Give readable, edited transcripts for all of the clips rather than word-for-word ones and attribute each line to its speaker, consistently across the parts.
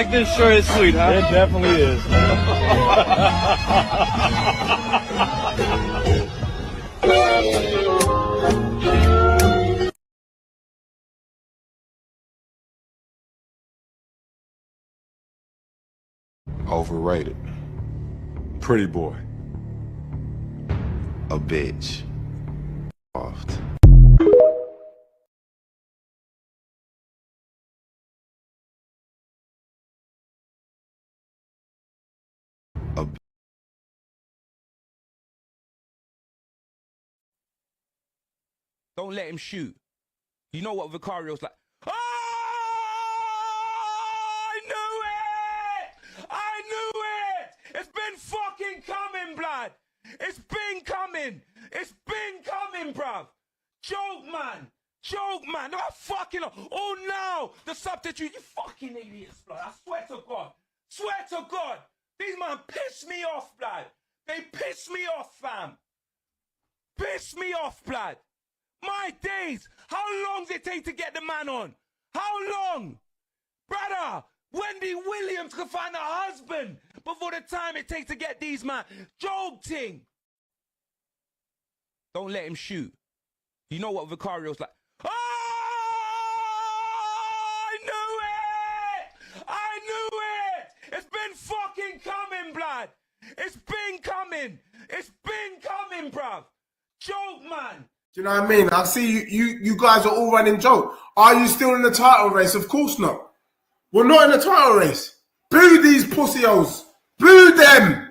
Speaker 1: like this shirt is sweet, huh?
Speaker 2: It definitely is.
Speaker 3: Overrated. Pretty boy.
Speaker 4: A bitch. Soft.
Speaker 5: Don't let him shoot. You know what Vicario's like? Oh, I knew it! I knew it! It's been fucking coming, blood! It's been coming! It's been coming, bruv! Joke, man! Joke, man! No, fucking... Oh, no! The substitute, you fucking idiots, blood! I swear to God! Swear to God! These man piss me off, blood! They piss me off, fam! Piss me off, blood! My days! How long does it take to get the man on? How long? Brother, Wendy Williams could find a husband before the time it takes to get these man. Joke ting. Don't let him shoot. You know what Vicario's like? Oh, I knew it! I knew it! It's been fucking coming, blood! It's been coming! It's been coming, bruv! Joke, man!
Speaker 6: Do you know what I mean? I see you guys are all running joke. Are you still in the title race? Of course not. We're not in the title race. Boo these pussy holes. Boo them.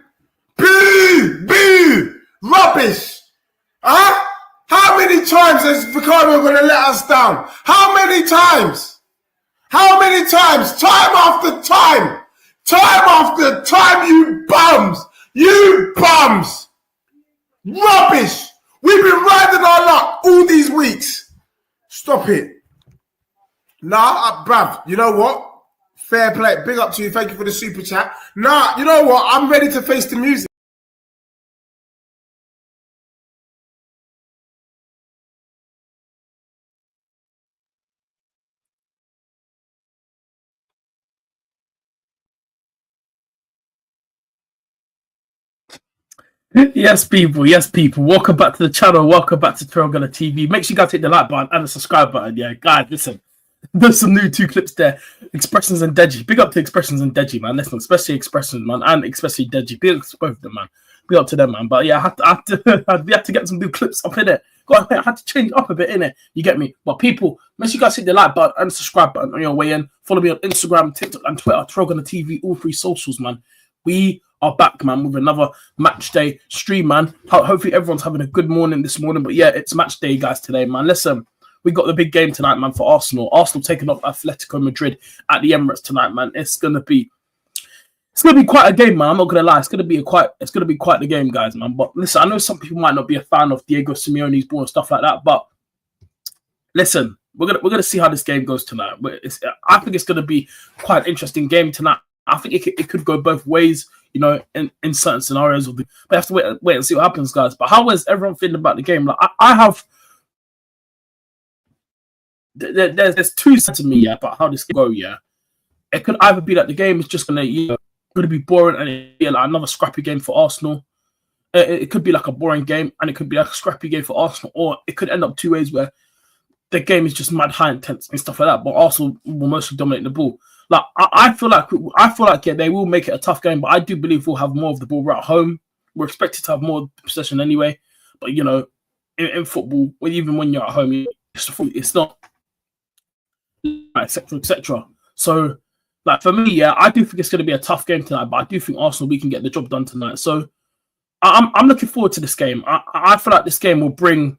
Speaker 6: Boo! Boo! Rubbish. Huh? How many times is Vicario going to let us down? How many times? How many times? Time after time. Time after time, you bums. You bums. Rubbish. We've been riding our luck all these weeks. Stop it. Nah, bruv, you know what? Fair play. Big up to you. Thank you for the super chat. Nah, you know what? I'm ready to face the music.
Speaker 7: Yes, people. Yes, people. Welcome back to the channel. Welcome back to TyrellgunnerTV. Make sure you guys hit the like button and the subscribe button. Yeah, guys, listen. There's some new 2 clips there. Expressions and Deji. Big up to Expressions and Deji, man. Listen, especially Expressions, man, and especially Deji. Big up to both of them, man. Big up to them, man. But yeah, we had to get some new clips up in it. I had to change it up a bit in it. You get me? But people, make sure you guys hit the like button and the subscribe button on your way in. Follow me on Instagram, TikTok, and Twitter. TyrellgunnerTV, all 3 socials, man. We are back, man, with another match day stream, man. Hopefully everyone's having a good morning this morning. But yeah, it's match day, guys, today, man. Listen, we got the big game tonight, man, for Arsenal. Arsenal taking off Athletico Madrid at the Emirates tonight, man. It's gonna be quite a game, man. I'm not gonna lie. It's gonna be quite the game, guys, man. But listen, I know some people might not be a fan of Diego Simeone's ball and stuff like that, but listen, we're gonna see how this game goes tonight. I think it's gonna be quite an interesting game tonight. I think it could go both ways, you know, in certain scenarios. But I have to wait and see what happens, guys. But how is everyone feeling about the game? Like I have. There's 2 sides to me, yeah, about how this can go, yeah. It could either be that the game is just gonna be boring and it'll be like another scrappy game for Arsenal. It could be like a boring game and it could be like a scrappy game for Arsenal, or it could end up 2 ways where the game is just mad high intense and stuff like that, but Arsenal will mostly dominate the ball. Like I feel like yeah, they will make it a tough game, but I do believe we'll have more of the ball right at home. We're expected to have more possession anyway, but you know, in football, even when you're at home, it's not, etc., etc. So, like for me, yeah, I do think it's going to be a tough game tonight, but I do think Arsenal, we can get the job done tonight. So, I'm looking forward to this game. I feel like this game will bring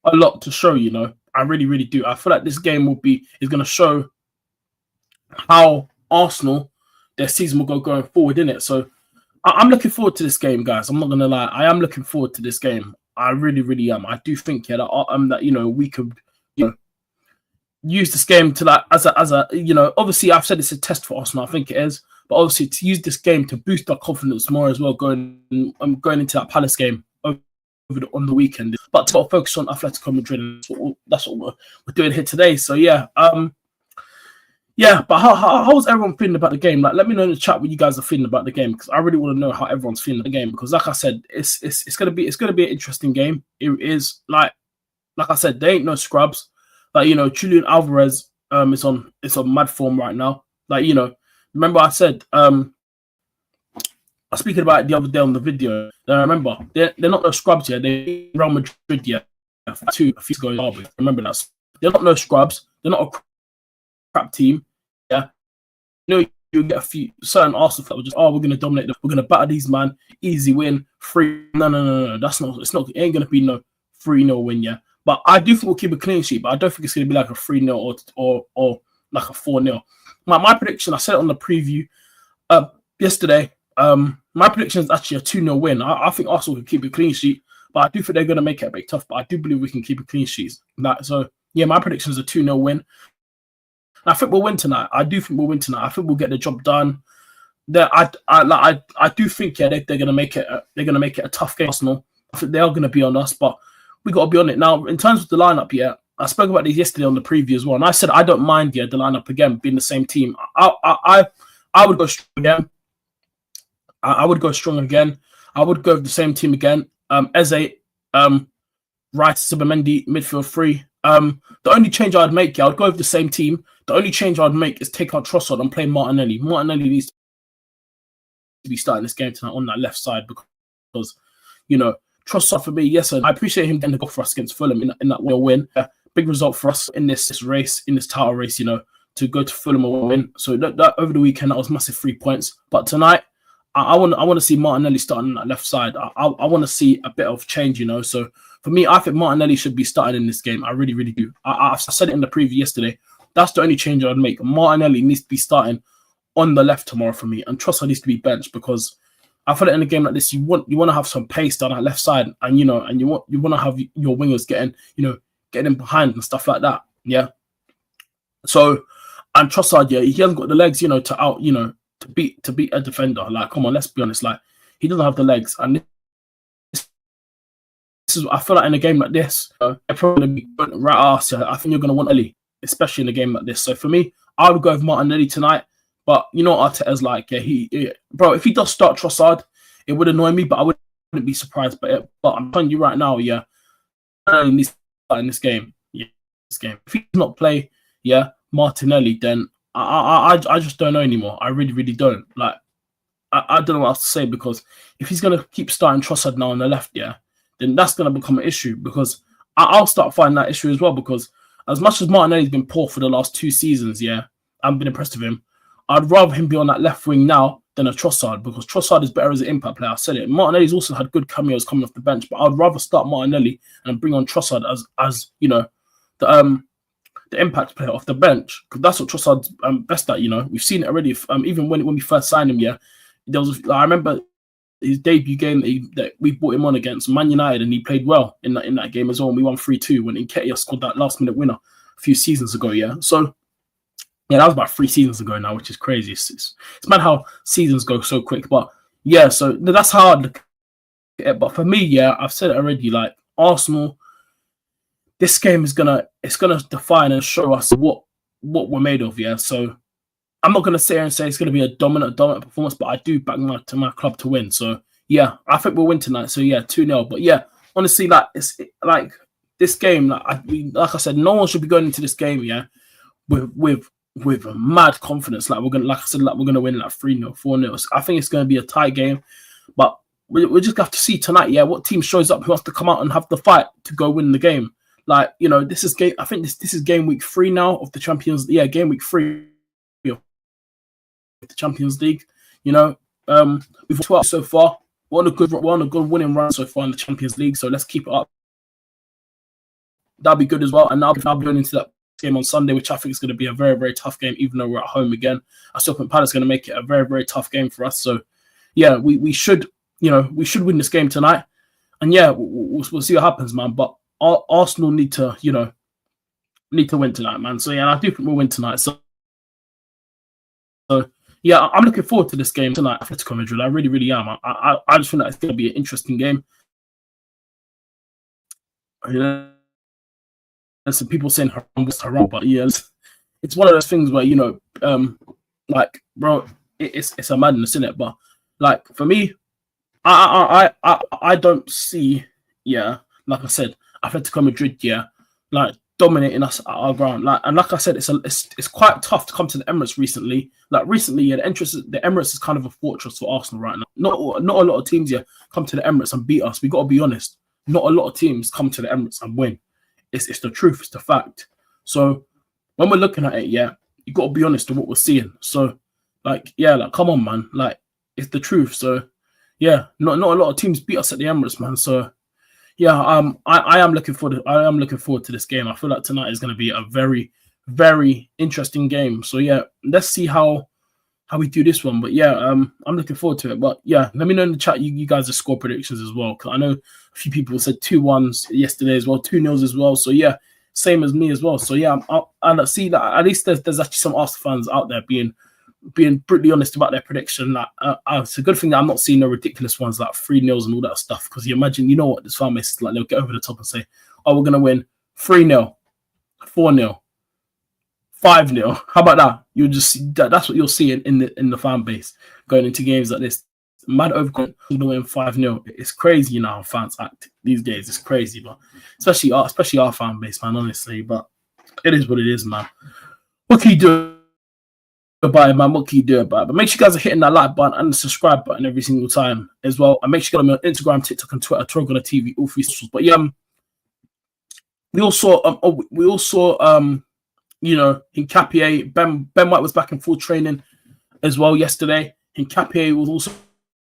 Speaker 7: a lot to show. You know, I really, really do. I feel like this game is going to show how Arsenal, their season will go going forward in it. So, I'm looking forward to this game, guys. I'm not going to lie. I am looking forward to this game. I really, really am. I do think that you know, we could, you know, use this game to like as a you know, obviously I've said it's a test for Arsenal, I think it is, but obviously to use this game to boost our confidence more as well going into that Palace game on the weekend. But to focus on Atletico Madrid, that's what we're doing here today. So yeah, yeah, but how's everyone feeling about the game? Like, let me know in the chat what you guys are feeling about the game, because I really want to know how everyone's feeling the game. Because, like I said, it's gonna be an interesting game. It is like I said, there ain't no scrubs. Like, you know, Julian Alvarez is on mad form right now. Like, you know, remember I said I was speaking about it the other day on the video. I remember they're not no scrubs here. They Real Madrid yet. A few ago. Remember that they're not no scrubs. They're not a crap team. Yeah, you know, you get a few certain Arsenal that were just, oh, we're gonna dominate them. We're gonna batter these man, easy win, 3. No. That's not. It's not. It ain't gonna be no 3-0 win. Yeah, but I do think we'll keep a clean sheet. But I don't think it's gonna be like a 3-0 or like a 4-0. My prediction. I said it on the preview yesterday. My prediction is actually a 2-0 win. I think Arsenal can keep a clean sheet, but I do think they're going to make it a bit tough. But I do believe we can keep a clean sheet. So yeah, my prediction is a 2-0 win. I think we'll win tonight. I do think we'll win tonight. I think we'll get the job done. I do think they're going to make it. They're going to make it a tough game. Arsenal. I think they are going to be on us, but we got to be on it now. In terms of the lineup, yeah, I spoke about these yesterday on the preview as well, and I said I don't mind the lineup again being the same team. I would go strong again. I would go strong again. I would go with the same team again. Eze, right, Subamendi, midfield 3. The only change I'd make, I would go with the same team. The only change I'd make is take out Trossard and play Martinelli. Martinelli needs to be starting this game tonight on that left side because you know, Trossard for me, yes, I appreciate him getting the goal for us against Fulham in that win. Big result for us in this race, in this title race, you know, to go to Fulham and win. So that over the weekend, that was massive 3 points. But tonight, I want to see Martinelli starting on that left side. I want to see a bit of change, you know. So for me, I think Martinelli should be starting in this game. I really, really do. I said it in the preview yesterday. That's the only change I'd make. Martinelli needs to be starting on the left tomorrow for me, and Trossard needs to be benched because I feel like in a game like this, you want to have some pace down that left side, and you know, and you want to have your wingers getting in behind and stuff like that. Yeah. So, and Trossard, yeah, he hasn't got the legs, you know, to beat a defender. Like, come on, let's be honest. Like, he doesn't have the legs, and this is, I feel like in a game like this, they're probably going to be right ass. I think you're going to want Ellie, especially in a game like this. So for me, I would go with Martinelli tonight. But you know what Arteta's like, yeah, bro, if he does start Trossard, it would annoy me, but I wouldn't be surprised by it. But I'm telling you right now, yeah, Martinelli needs to start in this game. Yeah, this game. If he does not play, yeah, Martinelli, then I just don't know anymore. I really, really don't. Like, I don't know what else to say, because if he's gonna keep starting Trossard now on the left, yeah, then that's gonna become an issue, because I'll start finding that issue as well, because as much as Martinelli's been poor for the last 2 seasons, yeah, I've been impressed with him. I'd rather him be on that left wing now than a Trossard, because Trossard is better as an impact player. I said it. Martinelli's also had good cameos coming off the bench, but I'd rather start Martinelli and bring on Trossard as you know, the impact player off the bench, because that's what Trossard's best at. You know, we've seen it already. Even when we first signed him, yeah, there was. I remember his debut game that we brought him on against Man United, and he played well in that game as well. And we won 3-2 when Nketiah scored that last minute winner a few seasons ago. Yeah, so. Yeah, that was about 3 seasons ago now, which is crazy. It's mad how seasons go so quick. But yeah, so that's how I'd look at it. But for me, yeah, I've said it already. Like, Arsenal, this game is gonna define and show us what we're made of. Yeah, so I'm not gonna sit here and say it's gonna be a dominant performance, but I do back my club to win. So yeah, I think we'll win tonight. So yeah, 2-0. But yeah, honestly, like it's like this game, like I said, no one should be going into this game, yeah, with mad confidence, like we're gonna win like 3-0, 4-0. I think it's gonna be a tight game, but we just have to see tonight, yeah, what team shows up who wants to come out and have the fight to go win the game. Like, you know, this is game. I think this is game week 3 now of the Champions. Yeah, game week 3 of the Champions League. You know, we've won 12 so far. We're on a good winning run so far in the Champions League. So let's keep it up. That'll be good as well. And I'll be going into that game on Sunday, which I think is going to be a very, very tough game, even though we're at home again. I still think Palace is going to make it a very, very tough game for us. So yeah, we should win this game tonight, and yeah, we'll see what happens, man. But Arsenal need to win tonight, man. So yeah, and I do think we'll win tonight. So yeah, I'm looking forward to this game tonight, Athletico Madrid. I really, really am. I just think that it's going to be an interesting game. Yeah. There's some people saying haram, but yes, it's one of those things where like, bro, it's a madness, isn't it? But like for me, I don't see, like I said, Atletico Madrid, like dominating us at our ground. Like, and like I said, it's quite tough to come to the Emirates recently. Like recently, the Emirates is kind of a fortress for Arsenal right now. Not a lot of teams come to the Emirates and beat us. We got to be honest. Not a lot of teams come to the Emirates and win. It's the truth. It's the fact. So when we're looking at it, you got to be honest with what we're seeing. So like, come on, man. Like, it's the truth. So not a lot of teams beat us at the Emirates, man. So I am looking forward. I am looking forward to this game. I feel like tonight is going to be a very, very interesting game. So let's see how we do this one. But I'm looking forward to it. But let me know in the chat you guys' score predictions as well, because I know a few people said 2-1s yesterday as well, 2-0s as well. So same as me as well. So I see that at least there's actually some Arsenal fans out there being brutally honest about their prediction. Like, it's a good thing that I'm not seeing no ridiculous ones like 3-0s and all that stuff. Because you imagine, you know what this fan base is like, they'll get over the top and say, "Oh, we're gonna win 3-0, 4-0, 5-0." How about that? You'll just see that's what you'll see in the fan base going into games like this. Mad overconfident, gonna win 5-0. It's crazy, how fans act these days. It's crazy, but especially our fan base, man. Honestly, but it is what it is, man. What can you do about it, man? What can you do about it? But make sure you guys are hitting that like button and the subscribe button every single time as well. And make sure you get on Instagram, TikTok, and Twitter, TyrellgunnerTV, all 3 socials. But we all saw Hincapié, Ben White was back in full training as well yesterday. Hincapié was also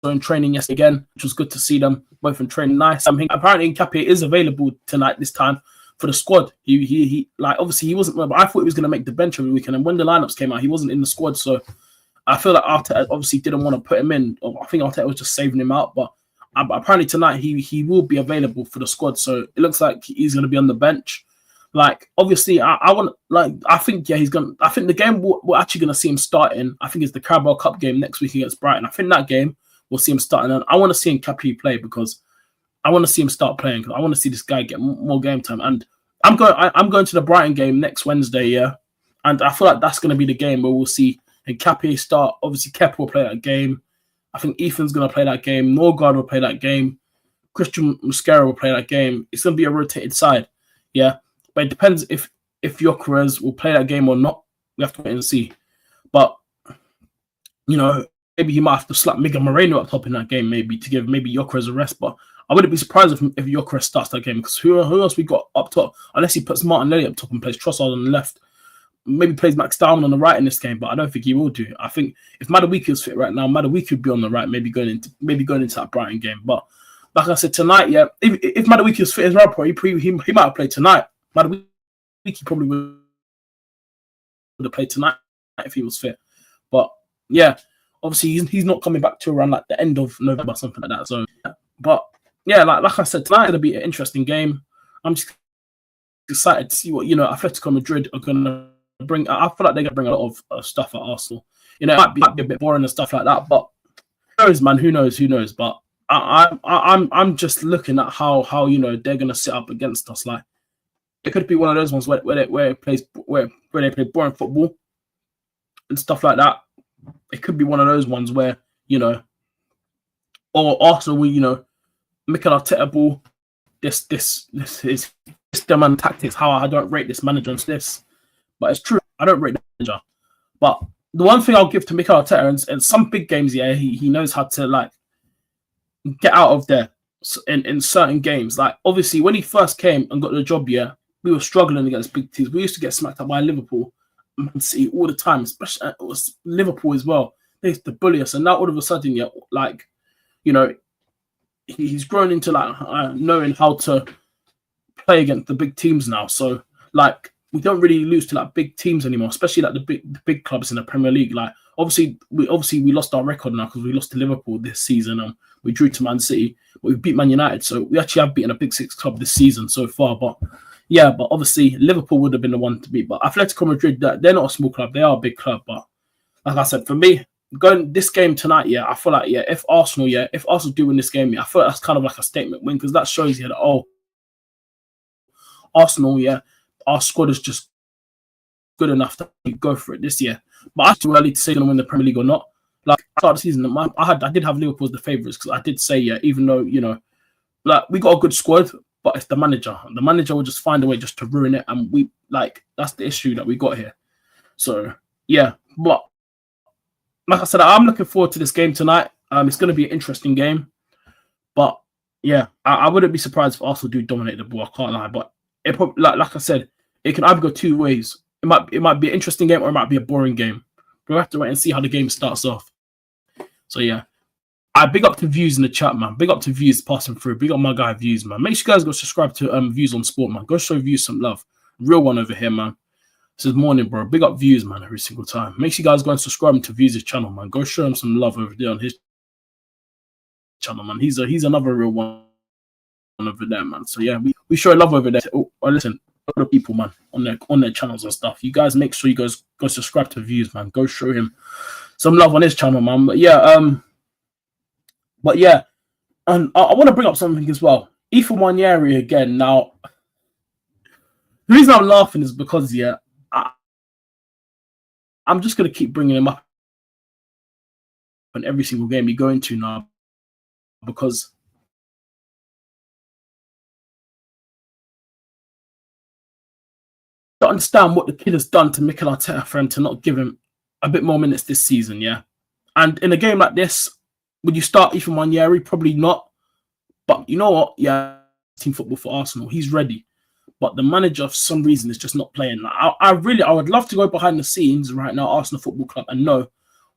Speaker 7: in training yesterday again, which was good to see them both in training. Nice. Apparently Hincapié is available tonight this time for the squad. He like, obviously he wasn't, but I thought he was going to make the bench every weekend. And when the lineups came out, he wasn't in the squad. So I feel like Arteta obviously didn't want to put him in. I think Arteta was just saving him out. But apparently tonight he will be available for the squad. So it looks like he's going to be on the bench. Like, obviously, I think the game we're actually going to see him starting, I think it's the Carabao Cup game next week against Brighton. I think that game we'll see him starting. And I want to see Hincapié play because I want to see him start playing because I want to see this guy get more game time. And I'm going to the Brighton game next Wednesday, and I feel like that's going to be the game where we'll see Hincapié start. Obviously, Kepa will play that game. I think Ethan's going to play that game. Norgard will play that game. Christian Mosquera will play that game. It's going to be a rotated side, But it depends if Gyökeres will play that game or not. We have to wait and see. But, maybe he might have to slap Miguel Moreno up top in that game, maybe to give maybe Gyökeres a rest. But I wouldn't be surprised if Gyökeres starts that game because who else we got up top? Unless he puts Martinelli up top and plays Trossard on the left. Maybe plays Max Darwin on the right in this game, but I don't think he will do. I think if Madueke is fit right now, Madueke would be on the right, maybe going into that Brighton game. But like I said, tonight, if Madueke is fit as well, he might have played tonight. Madueke probably would have played tonight if he was fit. But obviously he's not coming back to around like the end of November or something like that. So, but like I said, tonight's gonna be an interesting game. I'm just excited to see what Atletico Madrid are gonna bring. I feel like they're gonna bring a lot of stuff at Arsenal. It might be a bit boring and stuff like that, but who knows, man? Who knows? But I'm just looking at how they're gonna sit up against us. Like, it could be one of those ones where they play boring football and stuff like that. It could be one of those ones where or Arsenal will Mikel Arteta ball. This is system and tactics. How I don't rate this manager and this, but it's true. I don't rate the manager. But the one thing I'll give to Mikel Arteta in some big games, he knows how to like get out of there in certain games. Like, obviously when he first came and got the job, we were struggling against big teams. We used to get smacked up by Liverpool, Man City all the time, especially it was Liverpool as well. They used to bully us, and now all of a sudden, he's grown into knowing how to play against the big teams now. So like, we don't really lose to like big teams anymore, especially like the big clubs in the Premier League. Like, obviously we lost our record now because we lost to Liverpool this season, and we drew to Man City, but we beat Man United. So we actually have beaten a Big Six club this season so far. But obviously Liverpool would have been the one to beat. But Atletico Madrid, they're not a small club; they are a big club. But like I said, for me, going this game tonight, I feel like if Arsenal do win this game, I feel like that's kind of like a statement win because that shows you that Arsenal, our squad is just good enough to go for it this year. But it's too early to say they're going to win the Premier League or not. Like, at the start of the season, I did have Liverpool as the favourites because I did say, yeah, even though, you know, like, we got a good squad, but it's the manager. The manager will just find a way just to ruin it. And that's the issue that we got here. So, yeah. But, like I said, I'm looking forward to this game tonight. It's going to be an interesting game. But, yeah, I wouldn't be surprised if Arsenal do dominate the ball. I can't lie. But, it probably, like I said, it can either go two ways. It might be an interesting game or it might be a boring game. We'll have to wait and see how the game starts off. So, yeah. I big up to Views in the chat, man. Big up to Views passing through. Big up my guy Views, man. Make sure you guys go subscribe to Views on Sport, man. Go show Views some love. Real one over here, man. This is morning, bro. Big up Views, man, every single time. Make sure you guys go and subscribe to Views' channel, man. Go show him some love over there on his channel, man. He's another real one over there, man. So yeah, we show love over there. Oh, listen, other people, man, on their channels and stuff. You guys make sure you guys go subscribe to Views, man. Go show him some love on his channel, man. But yeah, and I want to bring up something as well. Ethan Nwaneri again. Now, the reason I'm laughing is because, yeah, I'm just going to keep bringing him up in every single game you go into now because I don't understand what the kid has done to Mikel Arteta for him to not give him a bit more minutes this season, yeah? And in a game like this, would you start Ethan Nwaneri? Probably not. But you know what? Yeah, team football for Arsenal. He's ready. But the manager, for some reason, is just not playing. I would love to go behind the scenes right now, Arsenal Football Club, and know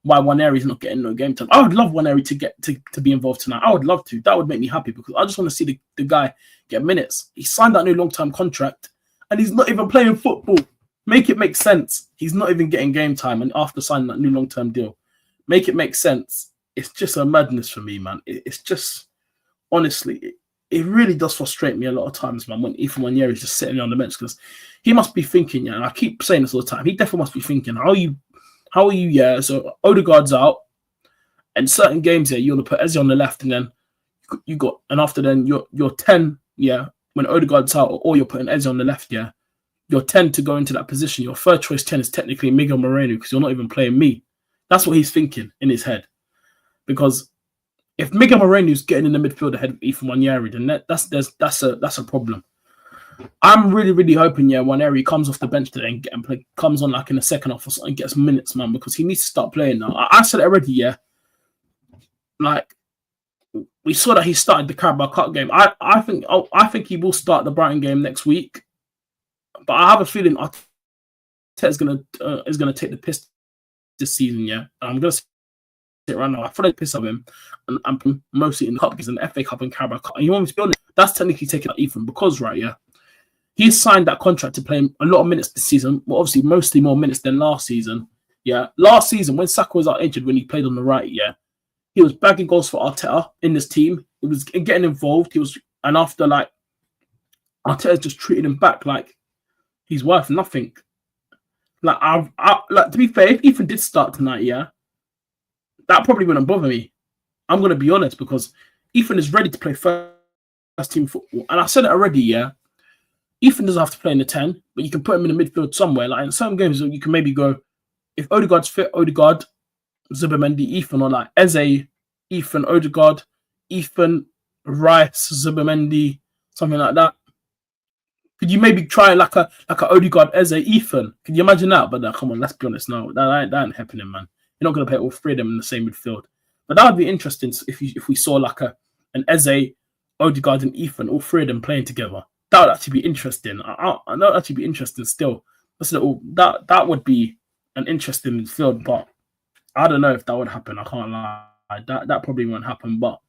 Speaker 7: why Nwaneri is not getting no game time. I would love Nwaneri to get to be involved tonight. I would love to. That would make me happy because I just want to see the guy get minutes. He signed that new long-term contract, and he's not even playing football. Make it make sense. He's not even getting game time, and after signing that new long-term deal, make it make sense. It's just a madness for me, man. It's just, honestly, it really does frustrate me a lot of times, man, when Ethan Nwaneri is just sitting on the bench because he must be thinking, yeah, and I keep saying this all the time, he definitely must be thinking, how are you, yeah, so Odegaard's out, and certain games, yeah, you want to put Eze on the left, and then you got, and after then, you're 10, yeah, when Odegaard's out, or you're putting Eze on the left, yeah, you're 10 to go into that position. Your third choice 10 is technically Miguel Moreno because you're not even playing me. That's what he's thinking in his head. Because if Miguel Moreno is getting in the midfield ahead of Ethan Nwaneri, then that's a problem. I'm really, really hoping, yeah, Nwaneri comes off the bench today and comes on like in the second half or something, gets minutes, man, because he needs to start playing now. I said it already, yeah. Like, we saw that he started the Carabao Cup game. I think he will start the Brighton game next week, but I have a feeling Arteta is gonna take the piss this season, yeah. I'm gonna it right now. I thought I'd piss up him and mostly in the cup because in the FA Cup and Carabao Cup. And you want me to be honest, that's technically taking out Ethan because, right, yeah, he signed that contract to play a lot of minutes this season. Well, obviously, mostly more minutes than last season. Yeah, last season when Saka was out injured when he played on the right, yeah, he was bagging goals for Arteta in this team. He was getting involved. And after like Arteta just treated him back like he's worth nothing. Like like to be fair, if Ethan did start tonight, yeah, that probably wouldn't bother me. I'm going to be honest because Ethan is ready to play first team football. And I said it already, yeah. Ethan doesn't have to play in the 10, but you can put him in the midfield somewhere. Like in some games, you can maybe go, if Odegaard's fit, Odegaard, Zubimendi, Ethan, or like Eze, Ethan, Odegaard, Ethan, Rice, Zubimendi, something like that. Could you maybe try like a Odegaard, Eze, Ethan? Could you imagine that? But come on, let's be honest. No, that ain't happening, man. You're not going to play all three of them in the same midfield. But that would be interesting if we saw like an Eze, Odegaard, and Ethan, all three of them playing together. That would actually be interesting. I know that would actually be interesting still. That would be an interesting midfield, but I don't know if that would happen. I can't lie. That probably won't happen. But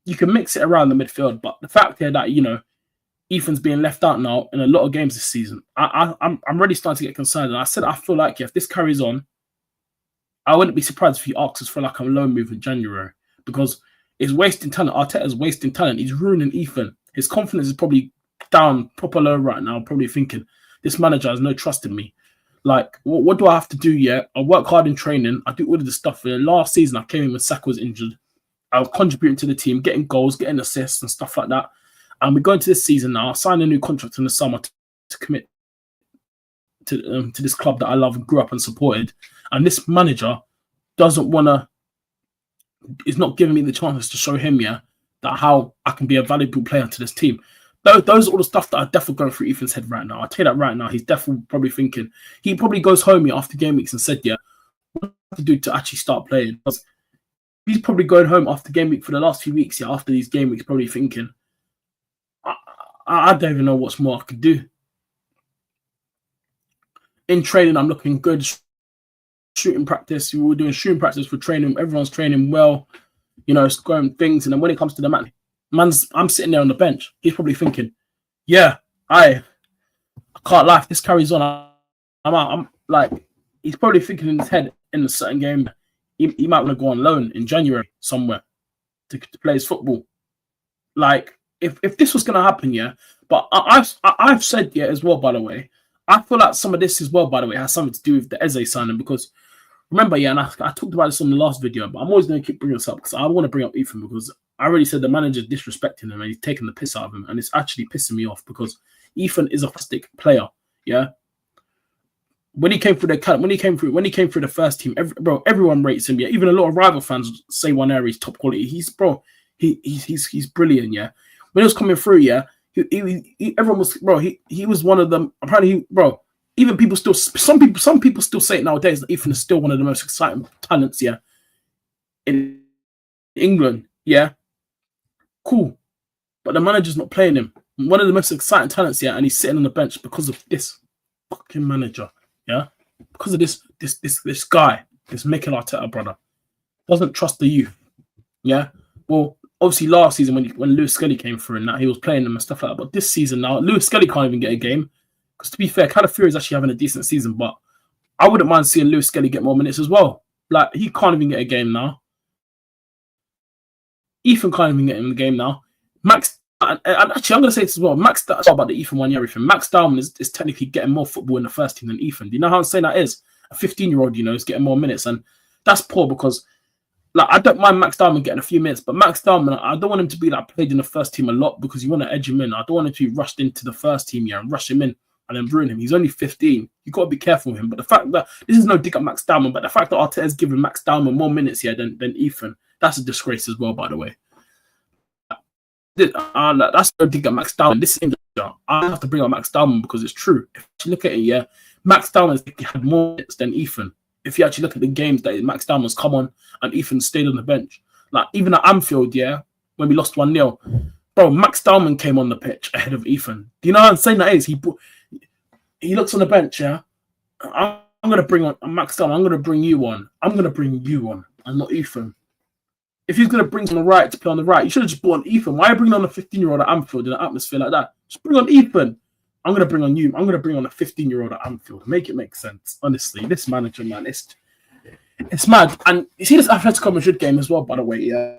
Speaker 7: you can mix it around the midfield. But the fact here that, you know, Ethan's being left out now in a lot of games this season, I'm really starting to get concerned. And I said I feel like if this carries on, I wouldn't be surprised if he asks us for like a loan move in January because it's wasting talent. Arteta's wasting talent. He's ruining Ethan. His confidence is probably down proper low right now, probably thinking this manager has no trust in me. Like, what do I have to do yet? I work hard in training. I do all of this stuff. Last season, I came in when Saka was injured. I was contributing to the team, getting goals, getting assists and stuff like that. And we're going to this season now. I signed a new contract in the summer to commit to this club that I love and grew up and supported, and this manager doesn't want to, is not giving me the chances to show him, that how I can be a valuable player to this team. Those are all the stuff that are definitely going through Ethan's head right now. I'll tell you that right now. He's definitely probably thinking, he probably goes home after game weeks and said, what to do to actually start playing. He's probably going home after game week for the last few weeks, after these game weeks, probably thinking, I don't even know what's more I could do. In training, I'm looking good. Shooting practice, we were doing shooting practice for training. Everyone's training well, scoring things. And then when it comes to the I'm sitting there on the bench. He's probably thinking, I can't lie. If this carries on, I'm out. I'm like, he's probably thinking in his head in a certain game, he might want to go on loan in January somewhere to play his football. Like, if this was going to happen, but I've said, as well, by the way, I feel like some of this as well, by the way, has something to do with the Eze signing, because remember, and I talked about this on the last video, but I'm always going to keep bringing this up because I want to bring up Ethan, because I already said the manager's disrespecting him and he's taking the piss out of him, and it's actually pissing me off because Ethan is a fantastic player, When he came through the first team, everyone rates him, Even a lot of rival fans say one area he's top quality. He's brilliant, When he was coming through, everyone was, he was one of them. Apparently, even people still, some people still say it nowadays that Ethan is still one of the most exciting talents, in England, cool. But the manager's not playing him. One of the most exciting talents, and he's sitting on the bench because of this fucking manager, because of this guy, this Mikel Arteta brother, doesn't trust the youth, Well, obviously last season when Lewis Skelly came through and that, he was playing them and stuff like that. But this season now, Lewis Skelly can't even get a game. Because to be fair, Calafiori is actually having a decent season, but I wouldn't mind seeing Lewis Skelly get more minutes as well. Like, he can't even get a game now. Ethan can't even get in the game now. Max, and actually, I'm going to say this as well. Max, that's all about the Ethan 1 year everything. Max Dalman is technically getting more football in the first team than Ethan. Do you know how I'm saying that is? A 15-year-old, is getting more minutes. And that's poor because, like, I don't mind Max Dalman getting a few minutes, but Max Dalman, I don't want him to be like played in the first team a lot because you want to edge him in. I don't want him to be rushed into the first team and rush him in and then ruin him. He's only 15. You've got to be careful with him. But the fact that this is no dig at Max Dalman, but the fact that Arteta's giving Max Dalman more minutes than Ethan, that's a disgrace as well, by the way. That's no dig at Max Dalman. This is I have to bring up Max Dalman because it's true. If you look at it, Max Dalman had more minutes than Ethan. If you actually look at the games that Max Dalman's come on and Ethan stayed on the bench. Like, even at Anfield, when we lost 1-0, bro, Max Dalman came on the pitch ahead of Ethan. Do you know how I'm saying that is? He looks on the bench, I'm going to bring on Max Dalman. I'm going to bring you on. I'm going to bring you on and not Ethan. If he's going to bring on the right to play on the right, you should have just brought on Ethan. Why are you bringing on a 15-year-old at Anfield in an atmosphere like that? Just bring on Ethan. I'm going to bring on you. I'm going to bring on a 15-year-old at Anfield. Make it make sense. Honestly, this manager, man, it's mad. And you see this Atletico Madrid game as well, by the way,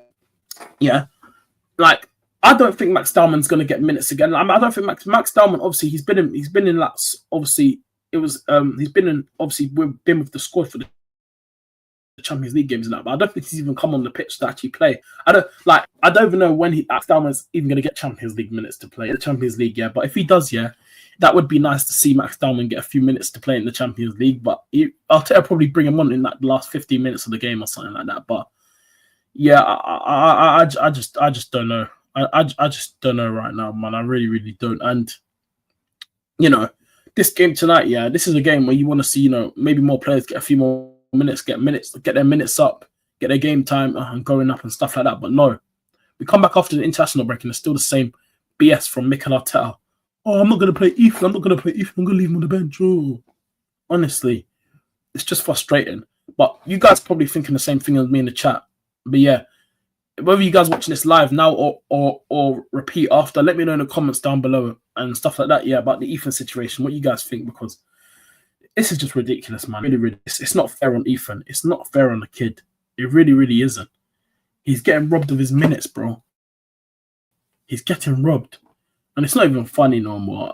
Speaker 7: Like, I don't think Max Dalman's going to get minutes again. I don't think Max Dalman, obviously, he's been in laps. Obviously, he's been with the squad for the Champions League games and that, but I don't think he's even come on the pitch to actually play. I don't even know when Max Dalman's even going to get Champions League minutes to play. The Champions League, but if he does, that would be nice to see Max Dalman get a few minutes to play in the Champions League. But I'll probably bring him on in that last 15 minutes of the game or something like that. But I just don't know. I just don't know right now, man. I really, really don't. And this game tonight, this is a game where you want to see, maybe more players get a few more minutes, get their minutes up, get their game time and going up and stuff like that. But no, we come back after the international break and it's still the same BS from Mikel Arteta. Oh, I'm not going to play Ethan. I'm going to leave him on the bench. Oh, honestly, it's just frustrating. But you guys probably thinking the same thing as me in the chat. But whether you guys watching this live now or repeat after, let me know in the comments down below and stuff like that. About the Ethan situation, what you guys think, because this is just ridiculous, man. Really, really, it's not fair on Ethan. It's not fair on the kid. It really, really isn't. He's getting robbed of his minutes, bro. He's getting robbed. And it's not even funny no more.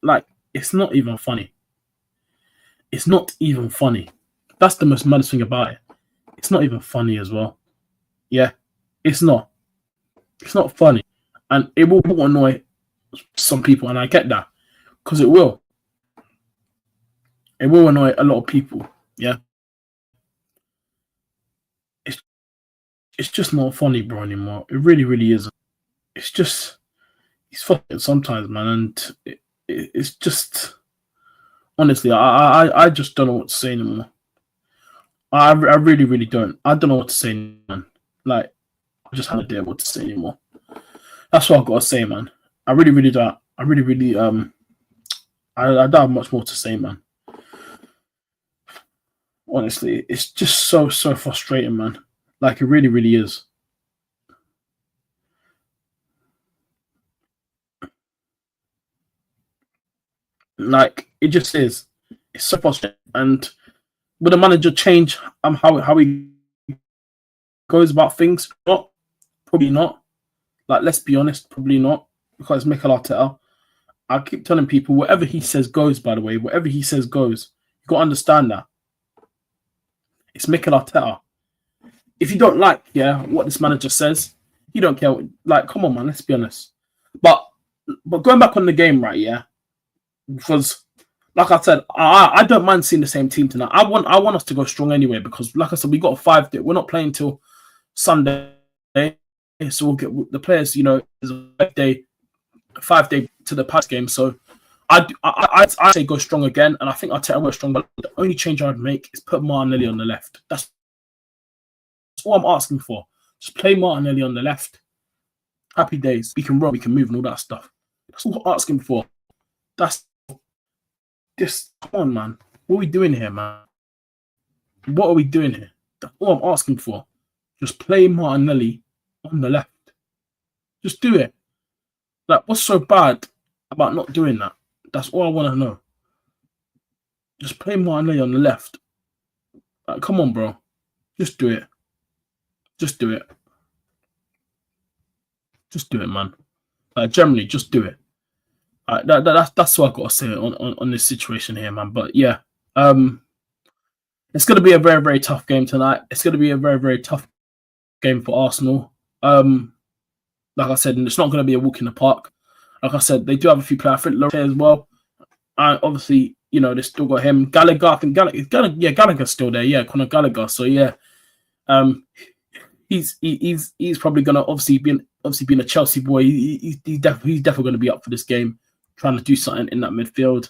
Speaker 7: Like, it's not even funny. It's not even funny. That's the most maddest thing about it. It's not even funny as well. It's not. It's not funny. And it will annoy some people, and I get that. Because it will. It will annoy a lot of people. Yeah. It's just not funny, bro, anymore. It really, really isn't. It's fucking sometimes, man, and it's just honestly, I just don't know what to say anymore. I really, really don't. I don't know what to say, man. Like, I just have no idea what to say anymore. That's what I've got to say, man. I really, really don't. I really, really I don't have much more to say, man. Honestly, it's just so frustrating, man. Like, it really, really is. Like, it just is. It's so frustrating. And will the manager change how he goes about things? Not, probably not. Like, let's be honest, probably not. Because Mikel Arteta, I keep telling people, whatever he says goes, by the way. Whatever he says goes. You got to understand that. It's Mikel Arteta. If you don't like, what this manager says, you don't care. Like, come on, man, let's be honest. But going back on the game, right, because like I said, I don't mind seeing the same team tonight. I want us to go strong anyway, because like I said, we got a 5 day. We're not playing till Sunday, so we'll get the players. You know, there's a 5 day to the past game. So I say go strong again, and I think Arteta will strong. But the only change I'd make is put Martinelli on the left. That's all I'm asking for. Just play Martinelli on the left. Happy days. We can run, we can move, and all that stuff. That's all I'm asking for. That's just, come on, man. What are we doing here, man? What are we doing here? That's all I'm asking for. Just play Martinelli on the left. Just do it. Like, what's so bad about not doing that? That's all I want to know. Just play Martinelli on the left. Like, come on, bro. Just do it. Just do it. Just do it, man. Like, generally, just do it. That's what I've got to say on this situation here, man. But yeah, it's going to be a very, very tough game tonight. It's going to be a very, very tough game for Arsenal. Like I said, and it's not going to be a walk in the park. Like I said, they do have a few players. I think Lloris as well. Obviously, you know, they still got him. Gallagher, I think Gallagher's still there. Yeah, Conor Gallagher. So yeah, he's probably going to obviously being a Chelsea boy. He's definitely going to be up for this game, trying to do something in that midfield.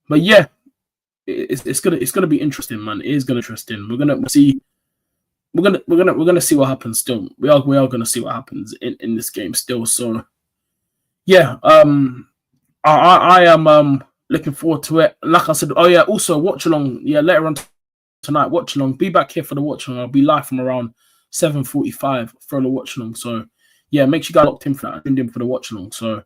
Speaker 7: But yeah, it's gonna be interesting, man. It is gonna be interesting. We're gonna see what happens. Still, we are gonna see what happens in this game still. So yeah, I am looking forward to it. Like I said, also watch along. Yeah, later on tonight, watch along. Be back here for the watch along. I'll be live from around 7:45 for the watch along. So yeah, make sure you guys locked in for that. Tuned in for the watch along. So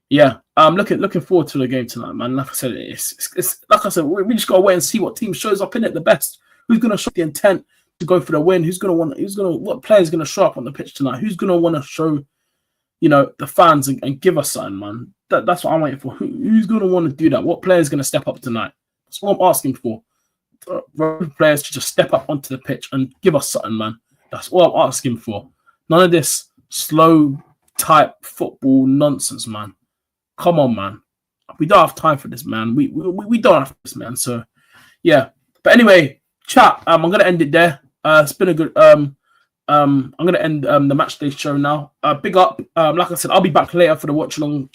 Speaker 7: yeah, I'm looking forward to the game tonight, man. Like I said, it's like I said, we just gotta wait and see what team shows up in it the best. Who's gonna show the intent to go for the win? What player's gonna show up on the pitch tonight? Who's gonna want to show, you know, the fans and give us something, man? That's what I'm waiting for. Who's gonna want to do that? What player's gonna step up tonight? That's what I'm asking for. Players to just step up onto the pitch and give us something, man. That's all I'm asking for. None of this slow type football nonsense, man. Come on, man. We don't have time for this, man. We don't have this, man. So yeah. But anyway, chat. I'm gonna end it there. It's been a good. I'm gonna end the matchday show now. Big up. Like I said, I'll be back later for the watch along.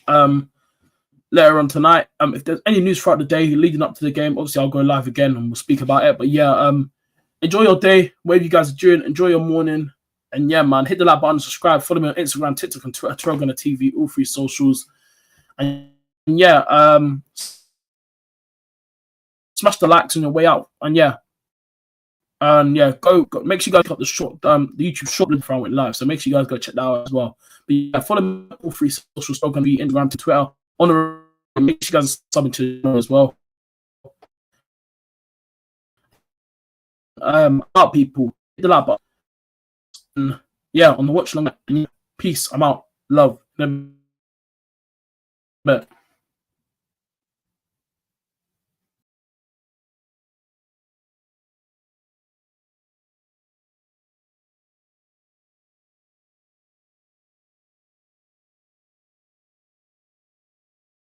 Speaker 7: Later on tonight. If there's any news throughout the day leading up to the game, obviously I'll go live again and we'll speak about it. But yeah, enjoy your day, wherever you guys are doing. Enjoy your morning. And yeah, man, hit the like button, subscribe, follow me on Instagram, TikTok, and Twitter, TyrellgunnerTV, all 3 socials. And yeah, smash the likes on your way out. And yeah, go make sure you guys got the YouTube short before I went live. So make sure you guys go check that out as well. But yeah, follow me on all 3 socials, TyrellgunnerTV, Instagram, to Twitter. On the make sure you guys are subbing to as well. Out people, hit the like button. Yeah, on the watch along. Peace. I'm out. Love. But